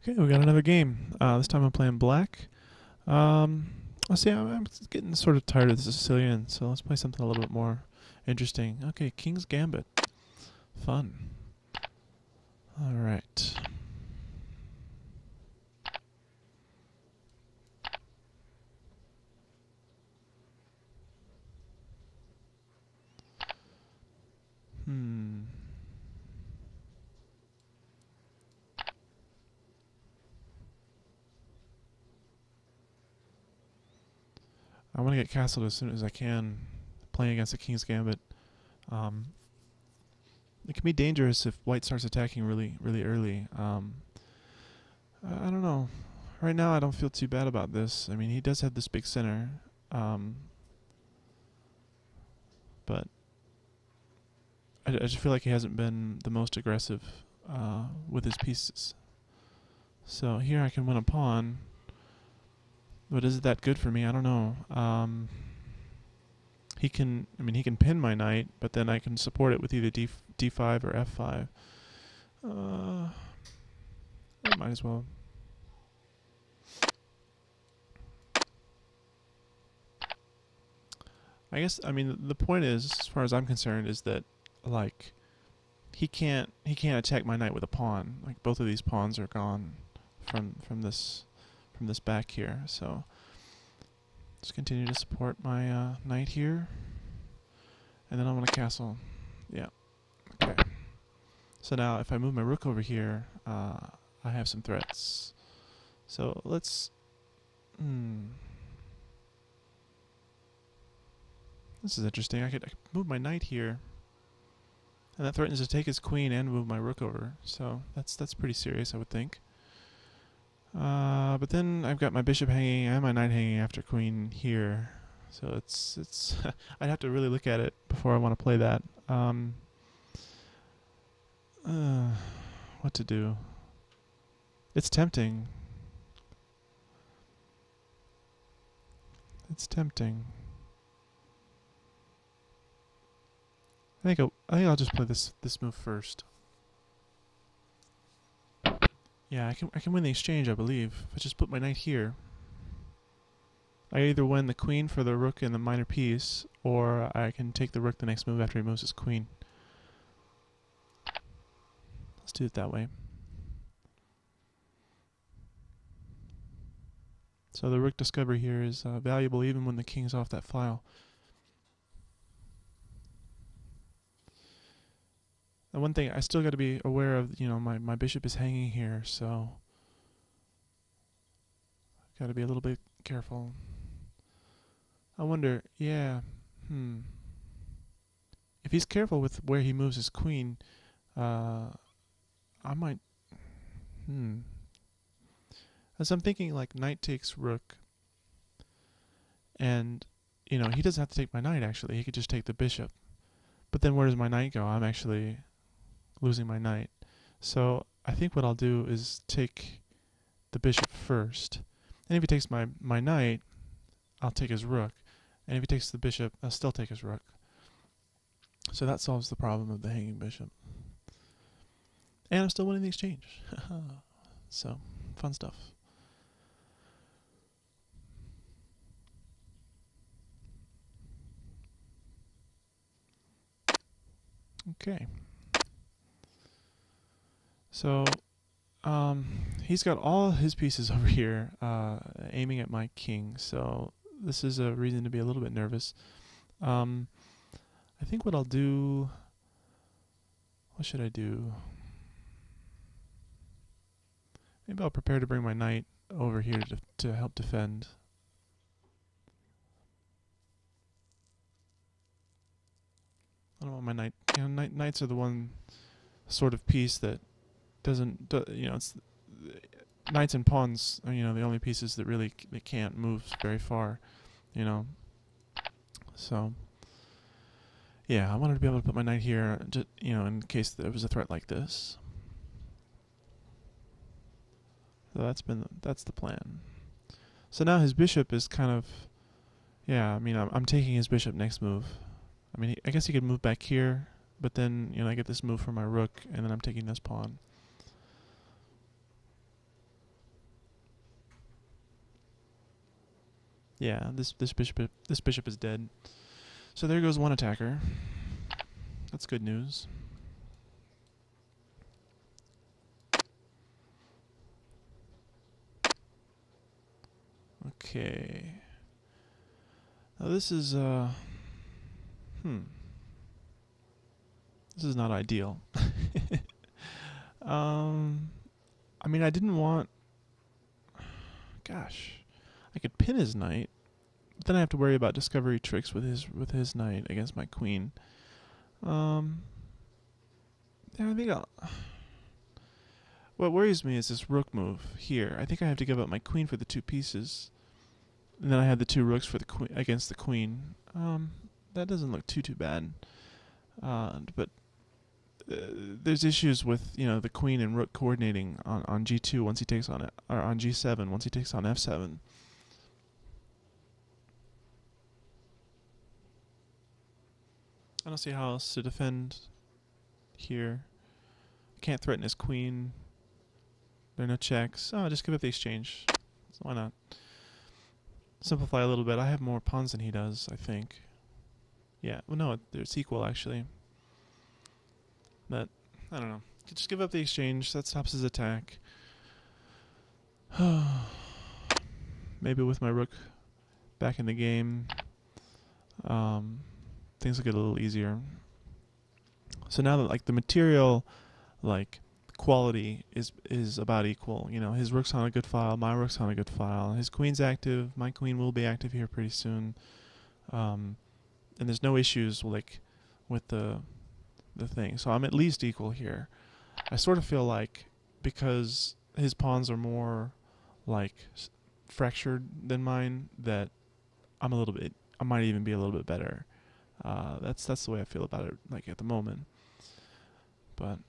Okay, we got another game. This time I'm playing black. Let's see, I'm getting sort of tired of the Sicilian, so let's play something a little bit more interesting. Okay, King's Gambit. Fun. Alright. Hmm. I want to get castled as soon as I can, playing against the King's Gambit. Um, it can be dangerous if white starts attacking really early. I don't know. Right now I don't feel too bad about this. I mean, he does have this big center, but I just feel like he hasn't been the most aggressive with his pieces. So here I can win a pawn, but is it that good for me? I don't know. He can pin my knight, but then I can support it with either d5 or f5. I might as well. I guess, I mean, the point is, as far as I'm concerned, is that, like, he can't attack my knight with a pawn. Like, both of these pawns are gone from this back here. So just continue to support my knight here, and then I'm gonna castle. Yeah. Okay. So now, if I move my rook over here, I have some threats. So let's. This is interesting. I could move my knight here, and that threatens to take his queen and move my rook over. So that's pretty serious, I would think. But then I've got my bishop hanging and my knight hanging after queen here. So it's I'd have to really look at it before I want to play that. What to do? It's tempting. It's tempting. I think I'll just play this move first. Yeah, I can win the exchange, I believe. If I just put my knight here, I either win the queen for the rook and the minor piece, or I can take the rook the next move after he moves his queen. Let's do it that way. So the rook discovery here is valuable even when the king's off that file. And one thing I still got to be aware of, my bishop is hanging here, so got to be a little bit careful. I wonder, yeah, if he's careful with where he moves his queen, I might, As I'm thinking, like, knight takes rook, and, he doesn't have to take my knight, actually. He could just take the bishop. But then where does my knight go? I'm actually losing my knight. So I think what I'll do is take the bishop first. And if he takes my knight, I'll take his rook. And if he takes the bishop, I'll still take his rook. So that solves the problem of the hanging bishop. And I'm still winning the exchange. So, fun stuff. Okay. So, he's got all his pieces over here aiming at my king, so this is a reason to be a little bit nervous. I think what I'll do... What should I do? Maybe I'll prepare to bring my knight over here to help defend. I don't want my knight... knights are the one sort of piece that doesn't... it's... Knights and pawns are, the only pieces that really they can't move very far, So, yeah, I wanted to be able to put my knight here, just, in case there was a threat like this. So that's the plan. So now his bishop is kind of, yeah, I'm taking his bishop next move. I guess he could move back here, but then, I get this move for my rook, and then I'm taking this pawn. Yeah, this bishop is dead. So there goes one attacker. That's good news. Okay. Now this is this is not ideal. I mean, I didn't want. Gosh, I could pin his knight, but then I have to worry about discovery tricks with his knight against my queen. Yeah, I think what worries me is this rook move here. I think I have to give up my queen for the 2 pieces, and then I have the 2 rooks for the against the queen. That doesn't look too bad. But there's issues with the queen and rook coordinating on g2 once he takes on it, or on g7 once he takes on f7. I don't see how else to defend here. I can't threaten his queen. There are no checks. Oh, just give up the exchange. So why not? Simplify a little bit. I have more pawns than he does, I think. Yeah, well, no, it's equal, actually. But, I don't know. Just give up the exchange. That stops his attack. Maybe with my rook back in the game, things will get a little easier. So now that, like, the material, like, quality is about equal. His rook's on a good file, my rook's on a good file. His queen's active, my queen will be active here pretty soon. And there's no issues, like, with the thing. So I'm at least equal here. I sort of feel like, because his pawns are more, like, fractured than mine, that I might even be a little bit better. That's the way I feel about it, like, at the moment. But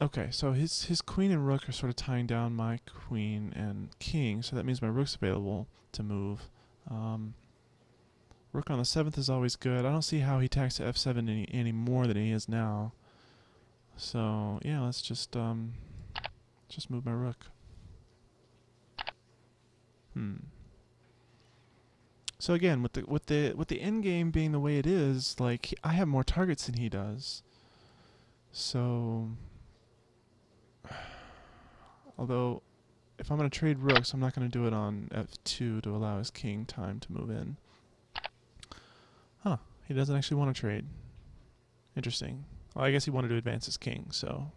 okay, so his queen and rook are sort of tying down my queen and king, so that means my rook's available to move. Rook on the 7th is always good. I don't see how he attacks to f7 any more than he is now. So yeah, let's just move my rook. So again, with the end game being the way it is, like, I have more targets than he does. So, although if I'm going to trade rooks, I'm not going to do it on f2 to allow his king time to move in. Huh, he doesn't actually want to trade. Interesting. Well, I guess he wanted to advance his king, so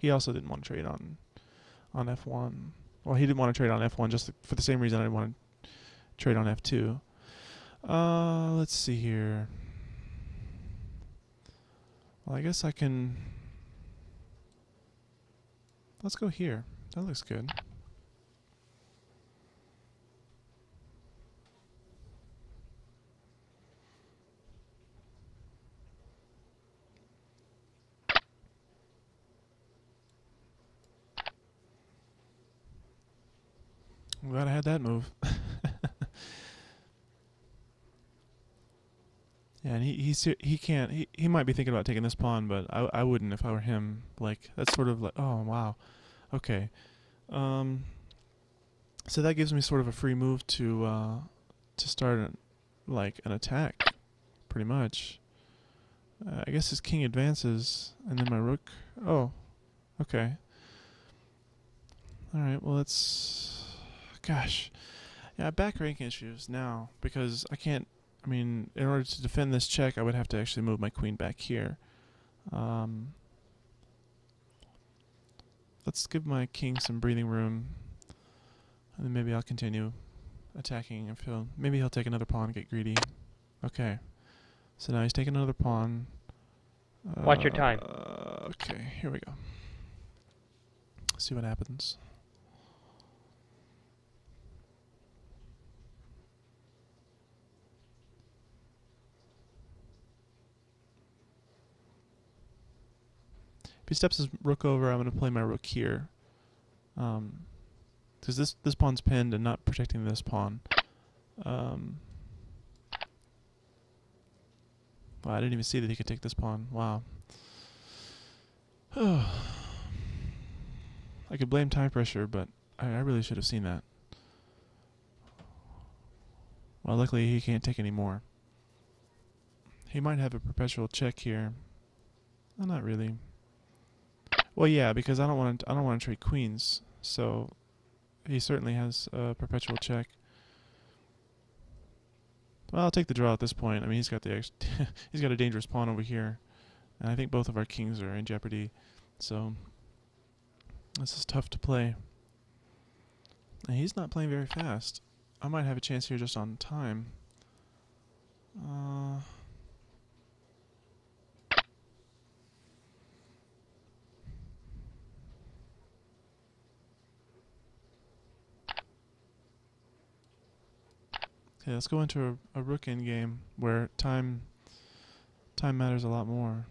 he also didn't want to trade on f1. Well, he didn't want to trade on f1 just for the same reason I didn't want to trade on f2. Let's see here. Well, I guess I can. Let's go here. That looks good. I'm glad I had that move. Yeah, and he might be thinking about taking this pawn, but I wouldn't if I were him. Like, that's sort of like, oh wow, okay. So that gives me sort of a free move to start like an attack, pretty much. I guess his king advances, and then my rook. Oh, okay. All right. Well, let's. Gosh, yeah, back rank issues now because I can't. I mean, in order to defend this check, I would have to actually move my queen back here. Let's give my king some breathing room, and then maybe I'll continue attacking. Maybe he'll take another pawn and get greedy. Okay, so now he's taking another pawn. Watch your time. Okay, here we go. See what happens. If he steps his rook over, I'm going to play my rook here. Because this pawn's pinned and not protecting this pawn. Well, I didn't even see that he could take this pawn. Wow. I could blame time pressure, but I really should have seen that. Well, luckily he can't take any more. He might have a perpetual check here. Well, not really. Well, yeah, because I don't want to trade queens. So he certainly has a perpetual check. Well, I'll take the draw at this point. I mean, he's got he's got a dangerous pawn over here, and I think both of our kings are in jeopardy. So this is tough to play. And he's not playing very fast. I might have a chance here just on time. Okay, let's go into a rook endgame where time matters a lot more.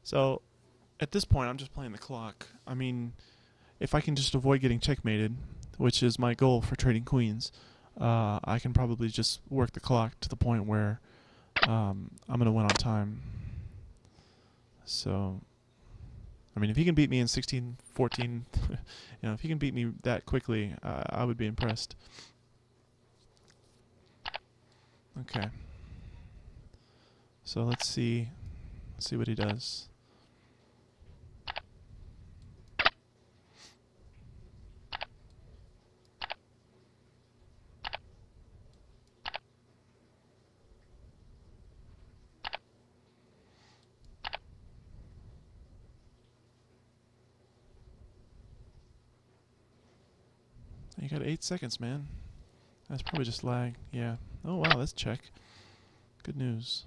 So, at this point, I'm just playing the clock. I mean, if I can just avoid getting checkmated, which is my goal for trading queens, I can probably just work the clock to the point where I'm going to win on time. So, I mean, if he can beat me in 16, 14, you know, if he can beat me that quickly, I would be impressed. Okay. So let's see what he does. You got 8 seconds, man. That's probably just lag. Yeah. Oh, wow, that's check. Good news.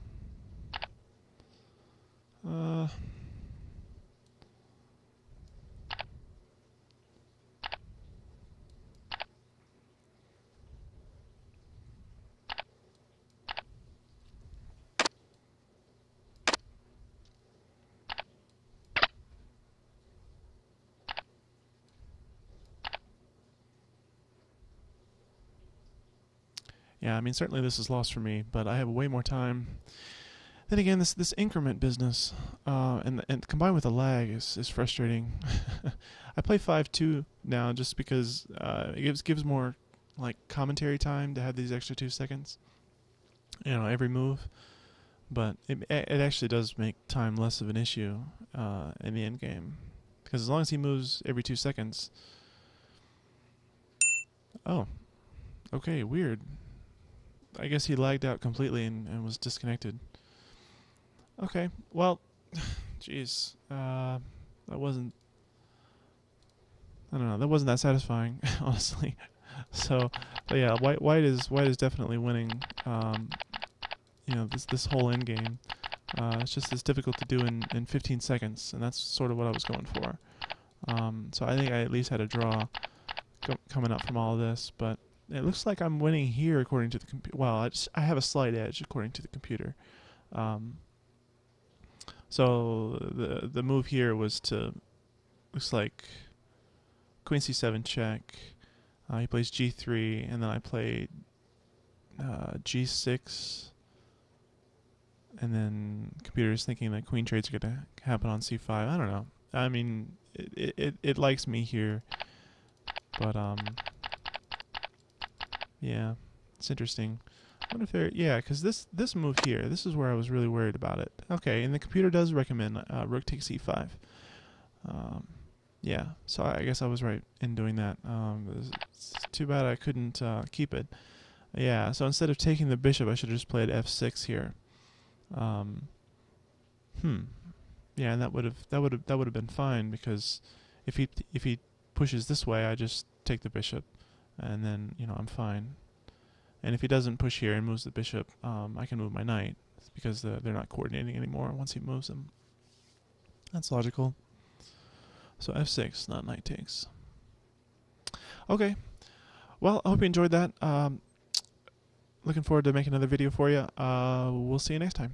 Yeah, I mean, certainly this is lost for me, but I have way more time. Then again, this increment business, and combined with the lag is frustrating. I play 5-2 now just because it gives more like commentary time to have these extra 2 seconds. You know, every move, but it actually does make time less of an issue in the end game, because as long as he moves every 2 seconds. Oh, okay, weird. I guess he lagged out completely and was disconnected. Okay, well, jeez, that wasn't. I don't know. That wasn't that satisfying, honestly. So, but yeah, white is definitely winning. You know, this whole end game. It's just as difficult to do in 15 seconds, and that's sort of what I was going for. So I think I at least had a draw coming up from all of this, but it looks like I'm winning here according to the computer. Well, I have a slight edge according to the computer. So the move here was to, looks like Queen C7 check. He plays G3, and then I played G6. And then computer is thinking that queen trades are going to happen on C5. I don't know. I mean, it likes me here, but yeah, it's interesting. I wonder if there, yeah, because this move here, this is where I was really worried about it. Okay, and the computer does recommend rook takes E5. Yeah, so I guess I was right in doing that. It's too bad I couldn't keep it. Yeah, so instead of taking the bishop, I should have just played F6 here. Yeah, and that would have been fine, because if he pushes this way, I just take the bishop, and then I'm fine. And if he doesn't push here and moves the bishop, I can move my knight, because they're not coordinating anymore once he moves them. That's logical. So F6, not knight takes. Okay. Well, I hope you enjoyed that. Looking forward to making another video for you. We'll see you next time.